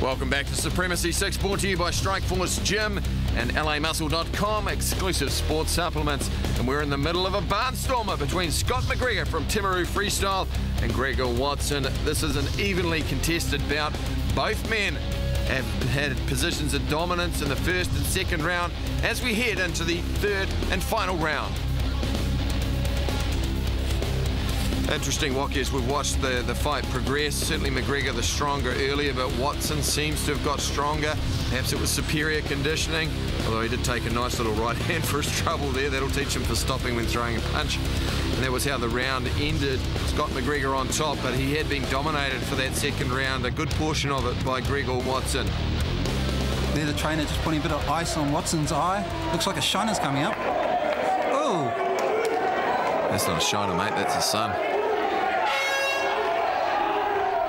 Welcome back to Supremacy 6, brought to you by Strikeforce Gym and LAmuscle.com, exclusive sports supplements. And we're in the middle of a barnstormer between Scott McGreggor from Timaru Freestyle and Gregory Watson. This is an evenly contested bout. Both men have had positions of dominance in the first and second round as we head into the third and final round. Interesting, Waki, as we've watched the fight progress. Certainly McGregor the stronger earlier, but Watson seems to have got stronger. Perhaps it was superior conditioning, although he did take a nice little right hand for his trouble there. That'll teach him for stopping when throwing a punch. And that was how the round ended. Scott McGregor on top, but he had been dominated for that second round, a good portion of it by Gregory Watson. There the trainer just putting a bit of ice on Watson's eye. Looks like a shiner's coming up. Oh! That's not a shiner, mate, that's a sun.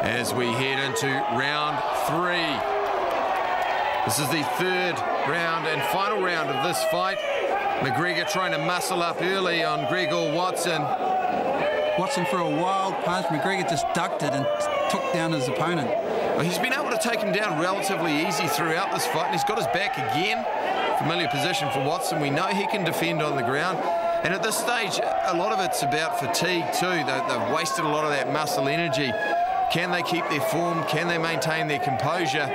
As we head into round 3. This is the third round and final round of this fight. McGregor trying to muscle up early on Gregory Watson. Watson for a wild punch. McGregor just ducked it and took down his opponent. Well, he's been able to take him down relatively easy throughout this fight, and he's got his back again. Familiar position for Watson. We know he can defend on the ground. And at this stage, a lot of it's about fatigue too. They've wasted a lot of that muscle energy. Can they keep their form? Can they maintain their composure?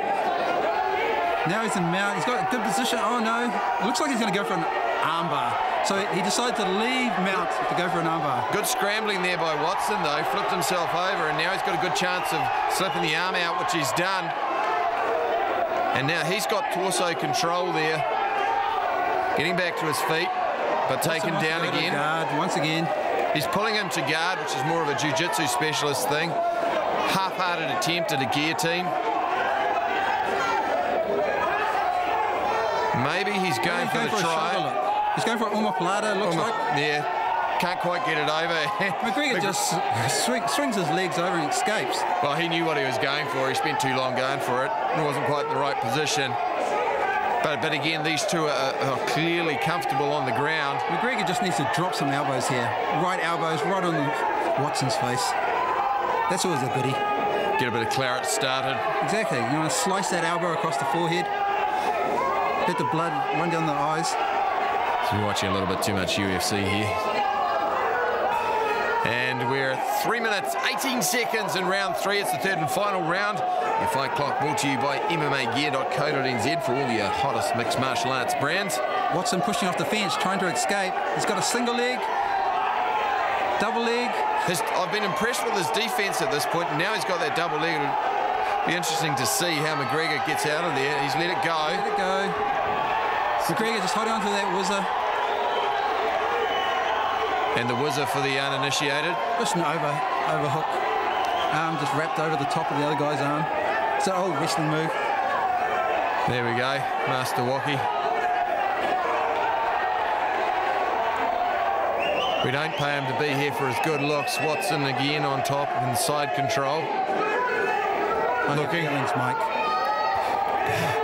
Now he's in mount. He's got a good position. Oh no. It looks like he's going to go for an armbar. So he decided to leave mount to go for an armbar. Good scrambling there by Watson though. Flipped himself over, and now he's got a good chance of slipping the arm out, which he's done. And now he's got torso control there. Getting back to his feet, but taken down again. Guard once again. He's pulling him to guard, which is more of a jiu-jitsu specialist thing. Half-hearted attempt at a guillotine. Maybe he's going for the try. He's going for an omoplata, looks like. Yeah, can't quite get it over. McGregor just swings his legs over and escapes. Well, he knew what he was going for. He spent too long going for it. It wasn't quite the right position. But again, these two are clearly comfortable on the ground. McGregor just needs to drop some elbows here. Right elbows, right on Watson's face. That's always a goodie. Get a bit of claret started. Exactly. You want to slice that elbow across the forehead. Let the blood run down the eyes. So we're watching a little bit too much UFC here. And we're 3 minutes, 18 seconds in round 3. It's the third and final round. Your fight clock brought to you by MMAgear.co.nz for all your hottest mixed martial arts brands. Watson pushing off the fence, trying to escape. He's got a single leg, double leg. I've been impressed with his defense at this point, and now he's got that double leg. It'll be interesting to see how McGregor gets out of there. He's let it go. Let it go. McGregor just holding on to that whizzer. And the whizzer for the uninitiated. Just an overhook. Arm just wrapped over the top of the other guy's arm. It's an old wrestling move. There we go, Master Waki. We don't pay him to be here for his good looks. Watson again on top, inside control.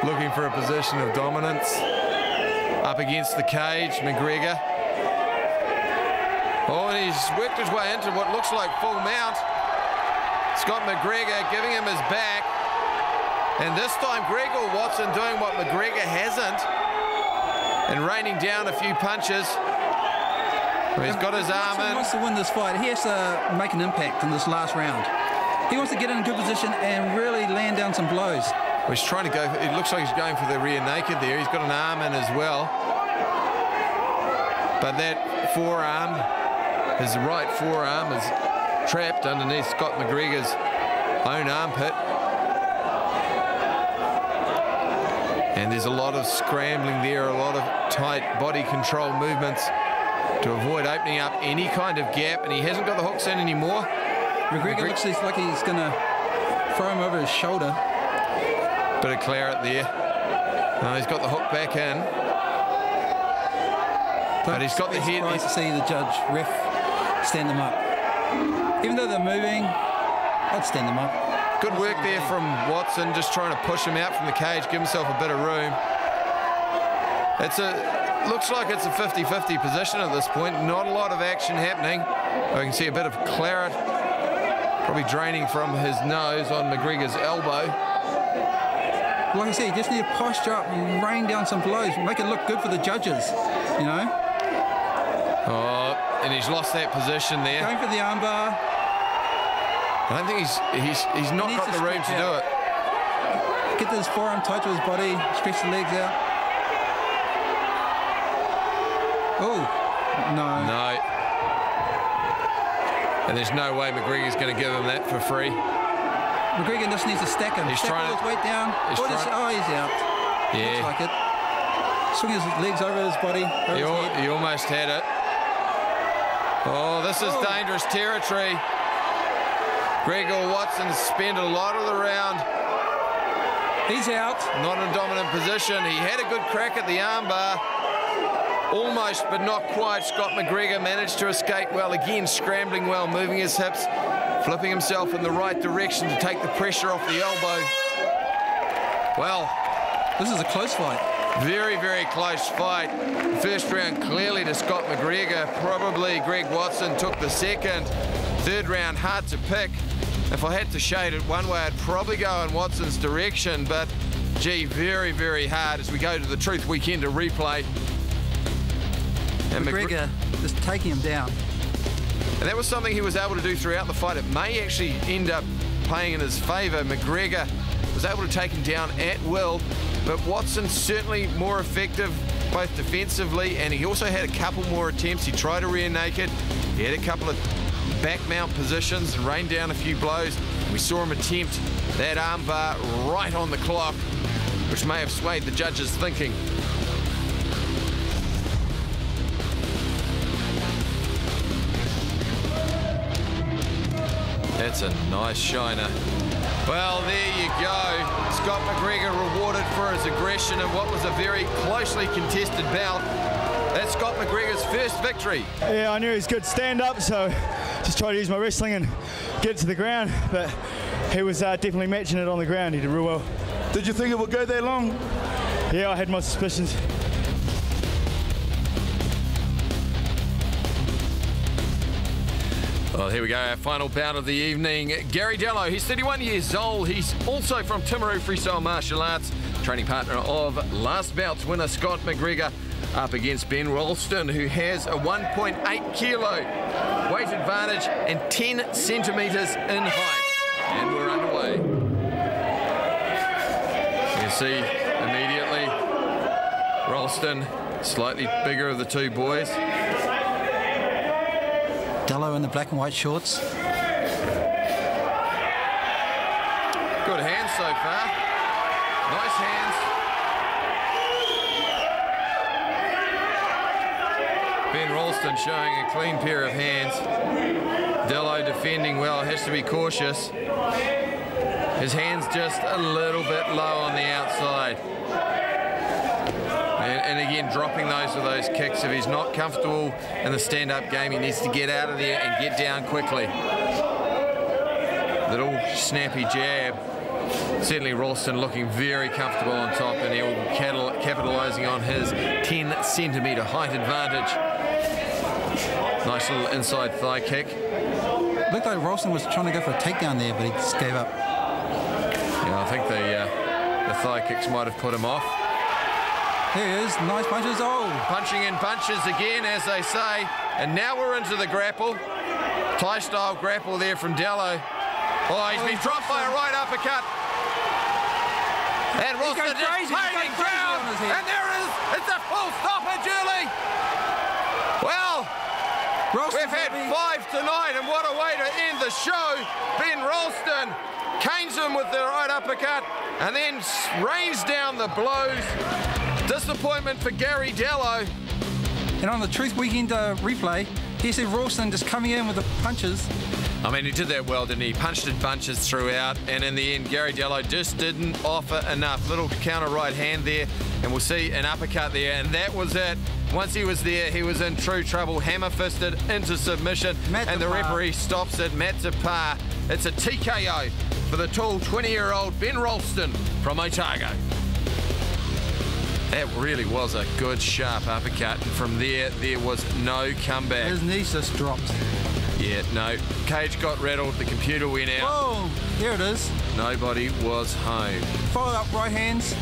Looking for a position of dominance. Up against the cage, McGregor. Oh, and he's worked his way into what looks like full mount. Scott McGregor giving him his back. And this time, Gregory Watson doing what McGregor hasn't. And raining down a few punches. He's got his arm in. He wants to win this fight. He has to make an impact in this last round. He wants to get in a good position and really land down some blows. Well, he's trying to go, it looks like he's going for the rear naked there. He's got an arm in as well. But that forearm, his right forearm is trapped underneath Scott McGregor's own armpit. And there's a lot of scrambling there, a lot of tight body control movements to avoid opening up any kind of gap, and he hasn't got the hooks in anymore. McGregor looks like he's going to throw him over his shoulder. Bit of claret there. No, he's got the hook back in. But he's got the head. Nice to see the judge, ref, stand them up. Even though they're moving, I'd stand them up. Good work there from Watson, just trying to push him out from the cage, give himself a bit of room. Looks like it's a 50-50 position at this point. Not a lot of action happening. I can see a bit of claret probably draining from his nose on McGregor's elbow. Like I said, you just need to posture up and rain down some blows, make it look good for the judges, you know. Oh, and he's lost that position there. Going for the armbar. I don't think he's not got the room to do it. Get his forearm tight to his body, stretch the legs out. Oh, no. No. And there's no way McGregor's going to give him that for free. McGregor just needs to stack him. He's stack trying all his weight down. He's out. Yeah. Looks like it. Swing his legs over his body. He almost had it. Oh, this is dangerous territory. Gregor Watson spent a lot of the round. He's out. Not in a dominant position. He had a good crack at the armbar. Almost, but not quite. Scott McGregor managed to escape well. Again, scrambling well, moving his hips, flipping himself in the right direction to take the pressure off the elbow. Well, this is a close fight. Very, very close fight. First round clearly to Scott McGregor. Probably Greg Watson took the second. Third round, hard to pick. If I had to shade it one way, I'd probably go in Watson's direction, but gee, very, very hard as we go to the Truth Weekend to replay. And McGregor just taking him down. And that was something he was able to do throughout the fight. It may actually end up playing in his favour. McGregor was able to take him down at will, but Watson certainly more effective both defensively, and he also had a couple more attempts. He tried a rear naked. He had a couple of back mount positions and rained down a few blows. We saw him attempt that armbar right on the clock, which may have swayed the judges' thinking. That's a nice shiner. Well, there you go. Scott McGregor rewarded for his aggression in what was a very closely contested bout. That's Scott McGregor's first victory. Yeah, I knew he was good stand-up, so just tried to use my wrestling and get to the ground, but he was definitely matching it on the ground. He did real well. Did you think it would go that long? Yeah, I had my suspicions. Well, here we go, our final bout of the evening. Gary Dellow, he's 31 years old. He's also from Timaru Freestyle Martial Arts, training partner of last bout's winner, Scott McGregor, up against Ben Rawstorn, who has a 1.8 kilo weight advantage and 10 centimetres in height. And we're underway. You can see immediately Rawstorn, slightly bigger of the two boys. Dellow in the black and white shorts. Good hands so far. Nice hands. Ben Rawstorn showing a clean pair of hands. Dellow defending well, has to be cautious. His hands just a little bit low on the outside. And again, dropping those with those kicks. If he's not comfortable in the stand-up game, he needs to get out of there and get down quickly. Little snappy jab. Certainly Rawstorn looking very comfortable on top, and he'll capitalising on his 10 centimetre height advantage. Nice little inside thigh kick. Looked like Rawstorn was trying to go for a takedown there, but he just gave up. Yeah, I think the thigh kicks might have put him off. Here he is, nice punches. Oh! Punching in bunches again, as they say. And now we're into the grapple. Thai-style grapple there from Dellow. Oh, he's been dropped by a right uppercut. And Rawstorn just holding ground. And there it is. It's a full stoppage early. Well, we've had 5 tonight, and what a way to end the show. Ben Rawstorn canes him with the right uppercut and then rains down the blows. Disappointment for Gary Dellow. And on the Truth Weekend replay, he said Rawstorn just coming in with the punches. I mean, he did that well, didn't he? Punched in bunches throughout, and in the end, Gary Dellow just didn't offer enough. Little counter right hand there, and we'll see an uppercut there, and that was it. Once he was there, he was in true trouble. Hammer-fisted into submission, and the referee stops it. Mat to par. It's a TKO for the tall 20-year-old Ben Rawstorn from Otago. That really was a good, sharp uppercut. And from there was no comeback. His knees just dropped. Yeah, no. Cage got rattled, the computer went out. Oh, there it is. Nobody was home. Follow up right hands.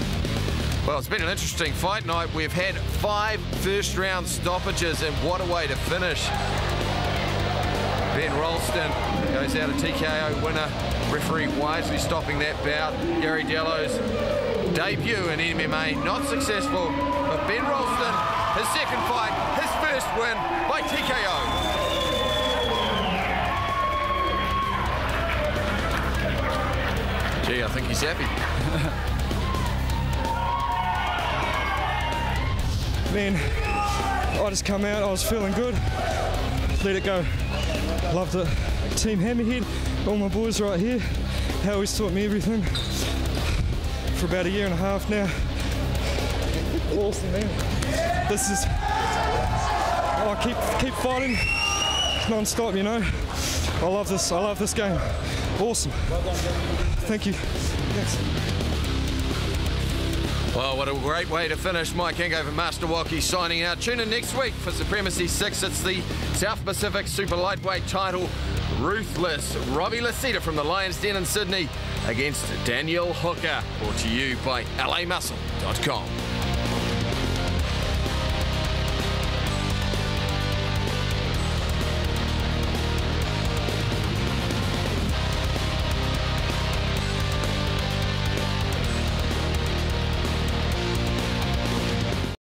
Well, it's been an interesting fight night. We've had 5 first-round stoppages, and what a way to finish. Ben Rawstorn goes out a TKO winner. Referee wisely stopping that bout. Gary Dellow's debut in MMA, not successful, but Ben Rawstorn, his second fight, his first win by TKO. Gee, I think he's happy. Man, I just come out, I was feeling good, let it go. Loved it. Team Hammerhead, all my boys right here. Howie's taught me everything for about a year and a half now. Awesome, man. This is, I keep fighting non-stop, you know. I love this game. Awesome. Thank you. Thanks. Well, what a great way to finish. Mike Hangover, Master Walkie signing out. Tune in next week for Supremacy 6. It's the South Pacific Super Lightweight title. Ruthless Robbie Lasita from the Lions Den in Sydney against Daniel Hooker. Brought to you by LAMuscle.com.